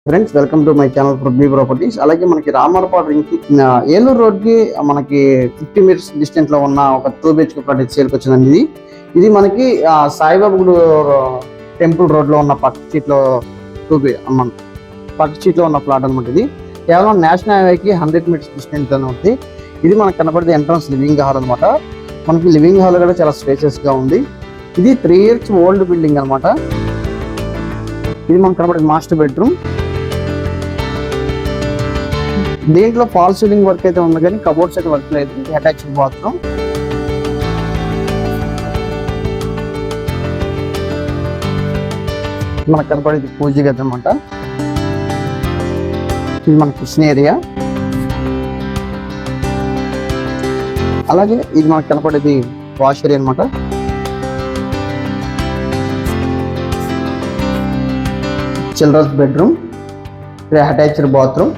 Friends, welcome to my channel Prithvi properties. అలాగే మనకి రామవరపాడు రింగ్కి ఏలూరు రోడ్కి మనకి 50 మీటర్స్ డిస్టెన్స్ లో ఉన్న ఒక 2 BHK ప్లాట్ సేల్కి వచ్చిందండి. ఇది మనకి సాయిబాబా గుడి టెంపుల్ రోడ్ లో ఉన్న పక్క స్ట్రీట్ లో ఉన్న ప్లాట్ అనమాట. ఇది కేవలం నేషనల్ హైవేకి 100 మీటర్స్ డిస్టెన్స్ లో ఉంది. ఇది మనకు కనపడేది ఎంట్రన్స్ లివింగ్ హాల్ అనమాట. మనకి లివింగ్ హాల్ కూడా చాలా స్పేషియస్ గా ఉంది. ఇది 3 years ఓల్డ్ బిల్డింగ్ అనమాట. ఇది మనకు కనపడేది మాస్టర్ బెడ్రూమ్. దీంట్లో ఫాల్ సీలింగ్ వర్క్ అయితే ఉంది, కానీ కబోర్డ్స్ అయితే వర్క్ లేదు. Attached bathroom. మనకు కనపడేది పూజ గది అనమాట. ఇది మన కిచెన్ ఏరియా. అలాగే ఇది మనకు కనపడేది వాష్ ఏరియా అనమాట. Children's bedroom, attached bathroom.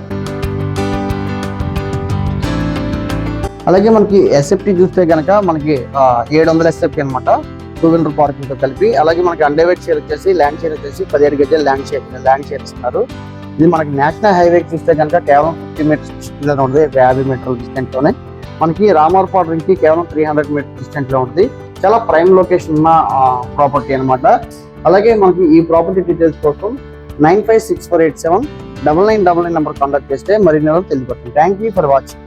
అలాగే మనకి ఎస్ఎఫ్టీ చూస్తే కనుక మనకి 700 SFT అనమాట, 2 wheeler పార్కింగ్ తో కలిపి. అలాగే మనకి అండర్వేట్ షేర్ వచ్చేసి ల్యాండ్ షేర్ వచ్చేసి 17 గజాలు ల్యాండ్ షేర్ ఇస్తున్నారు. ఇది మనకి నేషనల్ హైవే చూస్తే కనుక కేవలం 50 మీటర్స్ డిస్టెన్స్ లో ఉంటుంది. 50 మీటర్ల డిస్టెన్స్ లోనే మనకి రామవరపాడు రింగ్కి కేవలం 300 మీటర్స్ డిస్టెన్స్ లో ఉంటుంది. చాలా ప్రైమ్ లొకేషన్ ఉన్న ప్రాపర్టీ అనమాట. అలాగే మనకి ఈ ప్రాపర్టీ డీటెయిల్స్ కోసం 9564879999 నెంబర్ కాంటాక్ట్ చేస్తే మరిన్ని తెలియపడుతుంది. Thank you for watching.